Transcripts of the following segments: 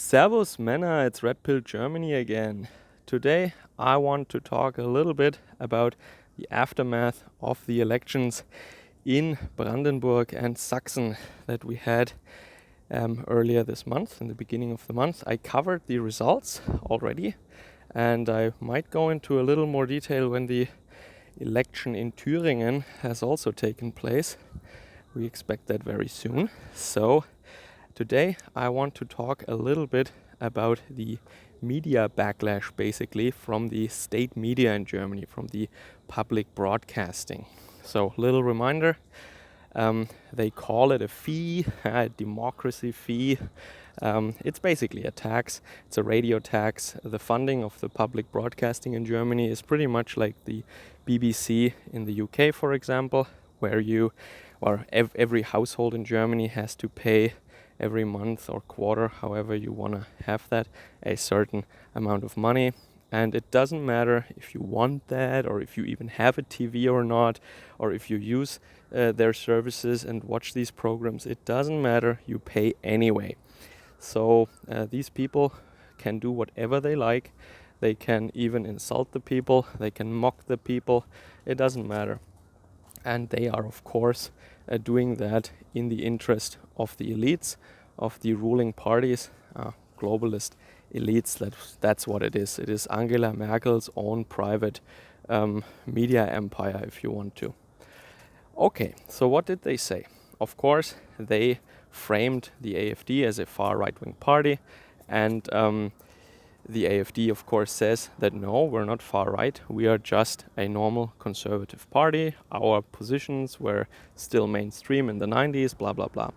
Servus Männer, it's Red Pill Germany again. Today I want to talk a little bit about the aftermath of the elections in Brandenburg and Sachsen that we had earlier this month, in the beginning of the month. I covered the results already, and I might go into a little more detail when the election in Thüringen has also taken place. We expect that very soon. So today I want to talk a little bit about the media backlash, basically, from the state media in Germany, from the public broadcasting. So, little reminder, they call it a fee, a democracy fee. It's basically a tax. It's a radio tax. The funding of the public broadcasting in Germany is pretty much like the BBC in the UK, for example, where every household in Germany has to pay every month or quarter, however you want to have that, a certain amount of money. And it doesn't matter if you want that, or if you even have a TV or not, or if you use their services and watch these programs. It doesn't matter, you pay anyway. So these people can do whatever they like. They can even insult the people, they can mock the people, it doesn't matter. And they are, of course, doing that in the interest of the elites, of the ruling parties, globalist elites. That's what it is. It is Angela Merkel's own private media empire, if you want to. Okay, so what did they say? Of course, they framed the AfD as a far right-wing party, and the AfD, of course, says that no, we're not far right. We are just a normal conservative party. Our positions were still mainstream in the 90s, blah, blah, blah.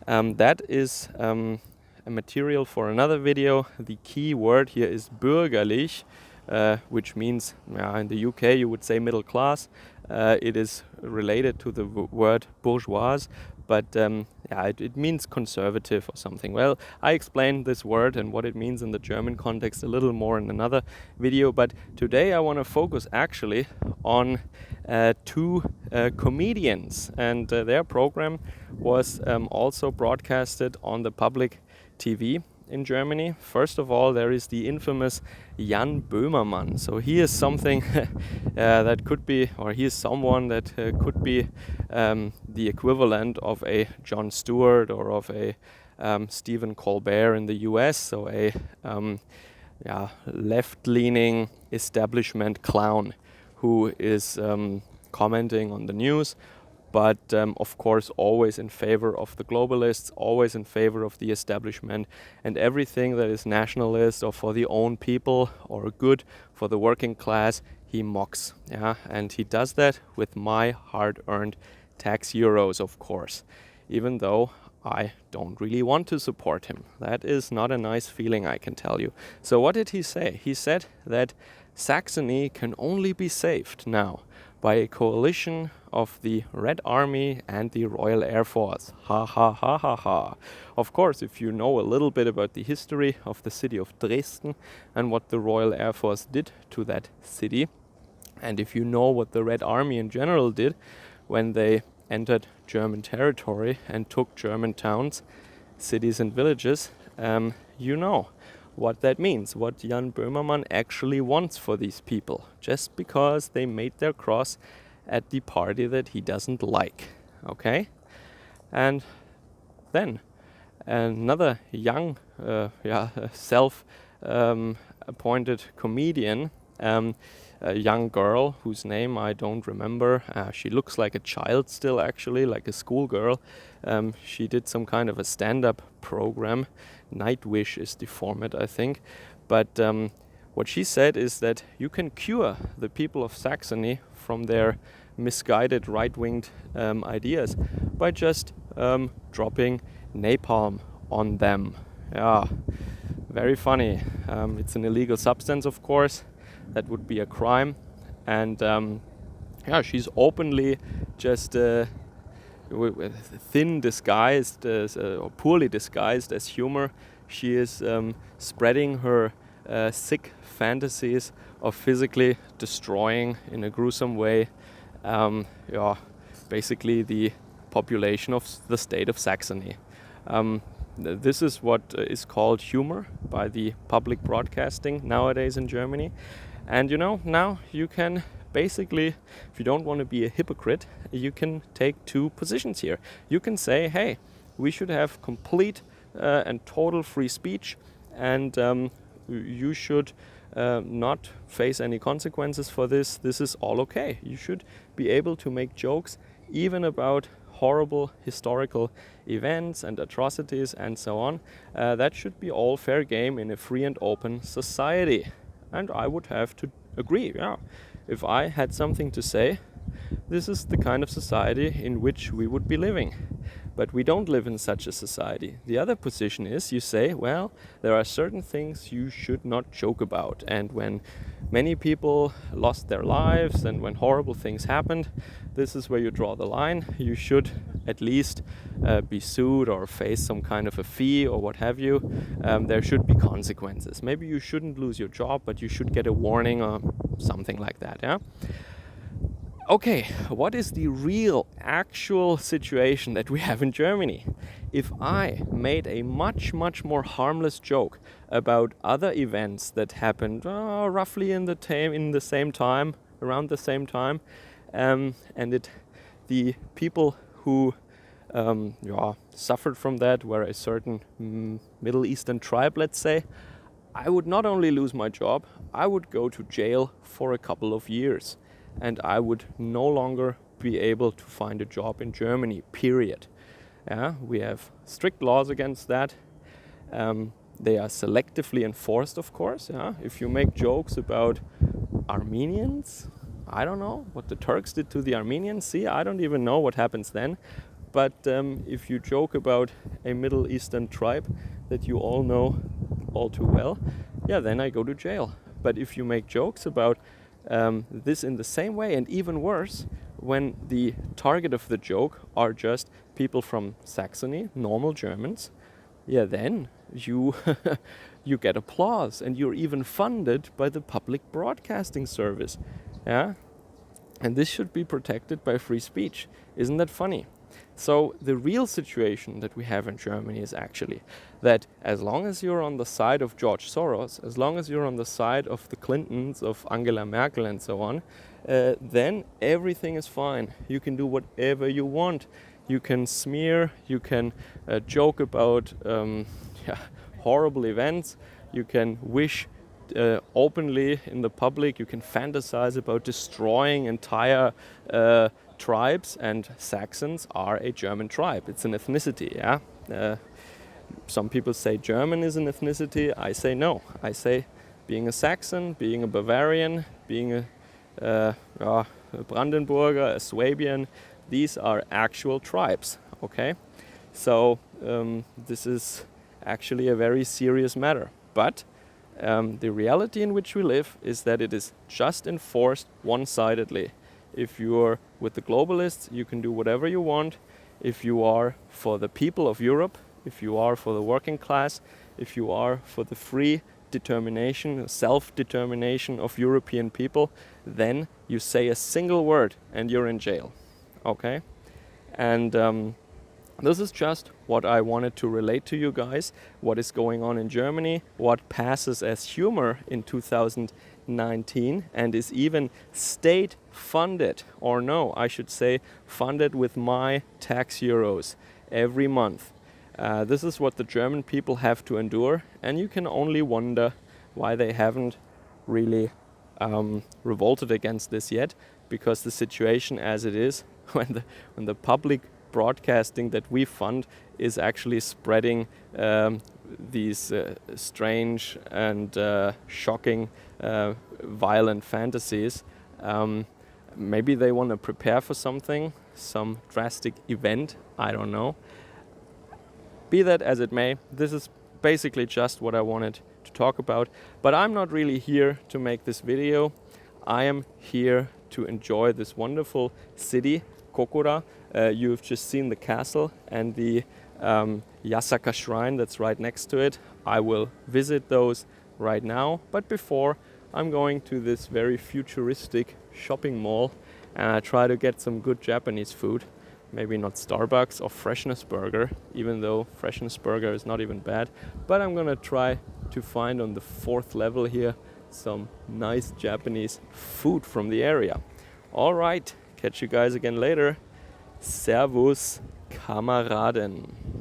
That is a material for another video. The key word here is bürgerlich, which means, in the UK you would say middle class. It is related to the word bourgeois, but it means conservative or something. Well, I explained this word and what it means in the German context a little more in another video, but today I want to focus actually on two comedians, and their program was also broadcasted on the public TV in Germany. First of all, there is the infamous Jan Böhmermann. So he is something that could be, or he is someone that could be the equivalent of a Jon Stewart or of a Stephen Colbert in the US. So a left-leaning establishment clown who is commenting on the news, but of course always in favor of the globalists, always in favor of the establishment, and everything that is nationalist or for the own people or good for the working class, he mocks. And he does that with my hard-earned tax euros, of course, even though I don't really want to support him. That is not a nice feeling, I can tell you. So what did he say? He said that Saxony can only be saved now by a coalition of the Red Army and the Royal Air Force. Ha ha ha ha ha. Of course, if you know a little bit about the history of the city of Dresden and what the Royal Air Force did to that city, and if you know what the Red Army in general did when they entered German territory and took German towns, cities and villages, you know what that means, what Jan Böhmermann actually wants for these people, just because they made their cross at the party that he doesn't like. Okay? And then another young, self-appointed comedian, a young girl whose name I don't remember. She looks like a child still, actually, like a schoolgirl. She did some kind of a stand-up program. Nightwish is the format, I think. But what she said is that you can cure the people of Saxony from their misguided right-winged ideas by just dropping napalm on them. Yeah, very funny. It's an illegal substance, of course. That would be a crime. And she's openly just thin disguised or poorly disguised as humor. She is spreading her sick fantasies of physically destroying in a gruesome way basically the population of the state of Saxony. This is what is called humor by the public broadcasting nowadays in Germany. And now you can basically, if you don't want to be a hypocrite, you can take two positions here. You can say, hey, we should have complete and total free speech, and you should not face any consequences for this. This is all okay. You should be able to make jokes even about horrible historical events and atrocities and so on. That should be all fair game in a free and open society. And I would have to agree, yeah. If I had something to say, this is the kind of society in which we would be living. But we don't live in such a society. The other position is you say, well, there are certain things you should not joke about. And when many people lost their lives and when horrible things happened, this is where you draw the line. You should at least be sued or face some kind of a fee or what have you. There should be consequences. Maybe you shouldn't lose your job, but you should get a warning or something like that, yeah? Okay, what is the real, actual situation that we have in Germany? If I made a much, much more harmless joke about other events that happened roughly in the same time, around the same time, and the people who suffered from that were a certain Middle Eastern tribe, let's say, I would not only lose my job, I would go to jail for a couple of years. And I would no longer be able to find a job in Germany, period. Yeah, we have strict laws against that. They are selectively enforced, of course. Yeah? If you make jokes about Armenians, I don't know what the Turks did to the Armenians. See, I don't even know what happens then. But if you joke about a Middle Eastern tribe that you all know all too well, yeah, then I go to jail. But if you make jokes about this in the same way, and even worse, when the target of the joke are just people from Saxony, normal Germans, yeah, then you you get applause, and you're even funded by the public broadcasting service, yeah, and this should be protected by free speech. Isn't that funny? So the real situation that we have in Germany is actually that as long as you're on the side of George Soros, as long as you're on the side of the Clintons, of Angela Merkel and so on, then everything is fine. You can do whatever you want. You can smear, you can joke about horrible events, you can wish openly in the public, you can fantasize about destroying entire tribes, and Saxons are a German tribe. It's an ethnicity, yeah? Some people say German is an ethnicity. I say no. I say being a Saxon, being a Bavarian, being a Brandenburger, a Swabian, these are actual tribes, okay? So this is actually a very serious matter. But the reality in which we live is that it is just enforced one-sidedly. If you're with the globalists, you can do whatever you want. If you are for the people of Europe, if you are for the working class, if you are for the free determination, self-determination of European people, then you say a single word and you're in jail. Okay? And this is just what I wanted to relate to you guys, what is going on in Germany, what passes as humor in 2019 and is even state funded, or no, I should say funded with my tax euros every month. This is what the German people have to endure, and you can only wonder why they haven't really revolted against this yet, because the situation as it is, when the public broadcasting that we fund is actually spreading these strange and shocking violent fantasies. Maybe they want to prepare for something, some drastic event, I don't know. Be that as it may, this is basically just what I wanted to talk about. But I'm not really here to make this video. I am here to enjoy this wonderful city, Kokura. You've just seen the castle and the Yasaka shrine that's right next to it. I will visit those right now. But before, I'm going to this very futuristic shopping mall and I try to get some good Japanese food. maybe not Starbucks or Freshness Burger, even though Freshness Burger is not even bad. But I'm gonna try to find on the 4th level here some nice Japanese food from the area. Alright, catch you guys again later. Servus, Kameraden.